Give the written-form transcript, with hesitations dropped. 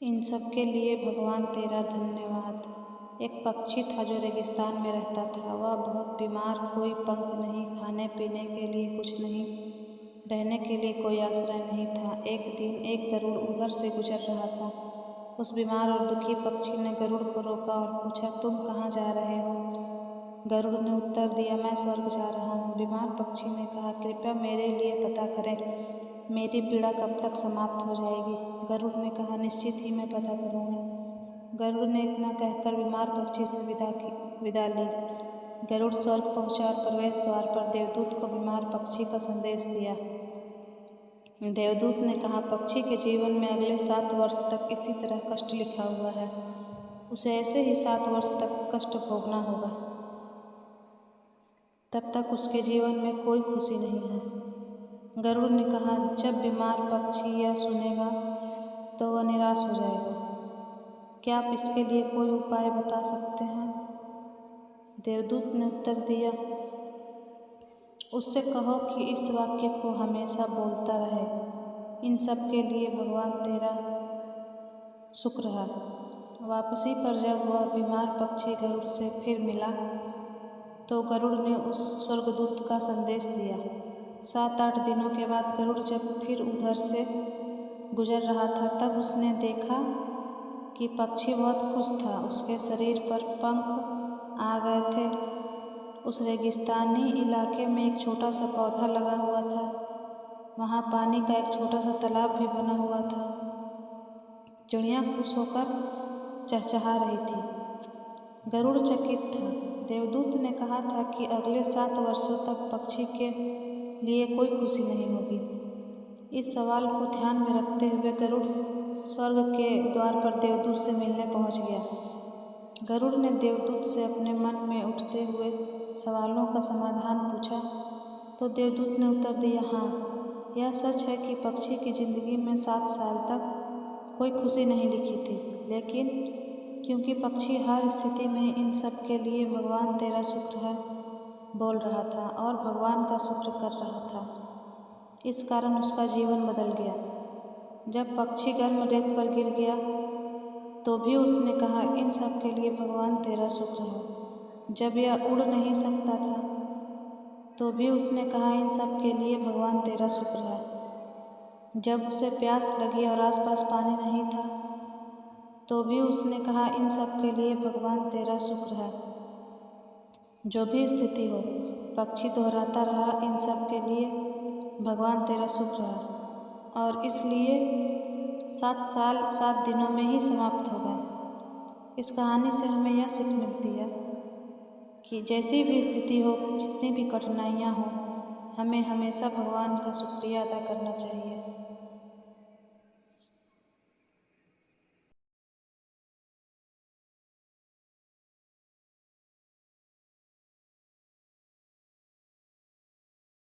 इन सब के लिए भगवान तेरा धन्यवाद। एक पक्षी था जो रेगिस्तान में रहता था। वह बहुत बीमार, कोई पंख नहीं, खाने पीने के लिए कुछ नहीं, रहने के लिए कोई आश्रय नहीं था। एक दिन एक गरुड़ उधर से गुजर रहा था। उस बीमार और दुखी पक्षी ने गरुड़ को रोका और पूछा, तुम कहाँ जा रहे हो? गरुड़ ने उत्तर दिया, मैं स्वर्ग जा रहा हूँ। बीमार पक्षी ने कहा, कृपया मेरे लिए पता करें, मेरी पीड़ा कब तक समाप्त हो जाएगी? गरुड़ ने कहा, निश्चित ही मैं पता करूँगा। गरुड़ ने इतना कहकर बीमार पक्षी से विदा ली। गरुड़ स्वर्ग पहुँचा और प्रवेश द्वार पर देवदूत को बीमार पक्षी का संदेश दिया। देवदूत ने कहा, पक्षी के जीवन में अगले 7 वर्ष तक इसी तरह कष्ट लिखा हुआ है। उसे ऐसे ही 7 वर्ष तक कष्ट भोगना होगा। तब तक उसके जीवन में कोई खुशी नहीं है। गरुड़ ने कहा, जब बीमार पक्षी यह सुनेगा तो वह निराश हो जाएगा। क्या आप इसके लिए कोई उपाय बता सकते हैं? देवदूत ने उत्तर दिया, उससे कहो कि इस वाक्य को हमेशा बोलता रहे, इन सब के लिए भगवान तेरा शुक्र है। वापसी पर जब वह बीमार पक्षी गरुड़ से फिर मिला तो गरुड़ ने उस स्वर्गदूत का संदेश दिया। 7-8 दिनों के बाद गरुड़ जब फिर उधर से गुजर रहा था तब उसने देखा कि पक्षी बहुत खुश था। उसके शरीर पर पंख आ गए थे। उस रेगिस्तानी इलाके में एक छोटा सा पौधा लगा हुआ था। वहाँ पानी का एक छोटा सा तालाब भी बना हुआ था। चिड़िया खुश होकर चहचहा रही थी। गरुड़ चकित था। देवदूत ने कहा था कि अगले 7 वर्षों तक पक्षी के लिए कोई खुशी नहीं होगी। इस सवाल को ध्यान में रखते हुए गरुड़ स्वर्ग के द्वार पर देवदूत से मिलने पहुंच गया। गरुड़ ने देवदूत से अपने मन में उठते हुए सवालों का समाधान पूछा तो देवदूत ने उत्तर दिया, हाँ, यह सच है कि पक्षी की जिंदगी में 7 साल तक कोई खुशी नहीं लिखी थी, लेकिन क्योंकि पक्षी हर स्थिति में इन सब के लिए भगवान तेरा शुक्र है बोल रहा था और भगवान का शुक्र कर रहा था, इस कारण उसका जीवन बदल गया। जब पक्षी गर्म रेत पर गिर गया तो भी उसने कहा, इन सब के लिए भगवान तेरा शुक्र है। जब यह उड़ नहीं सकता था तो भी उसने कहा, इन सब के लिए भगवान तेरा शुक्र है। जब उसे प्यास लगी और आसपास पानी नहीं था तो भी उसने कहा, इन सब के लिए भगवान तेरा शुक्र है। जो भी स्थिति हो, पक्षी दोहराता रहा, इन सब के लिए भगवान तेरा शुक्र है, और इसलिए 7 साल 7 दिनों में ही समाप्त हो गए। इस कहानी से हमें यह सीख मिलती है कि जैसी भी स्थिति हो, जितनी भी कठिनाइयाँ हों, हमें हमेशा भगवान का शुक्रिया अदा करना चाहिए।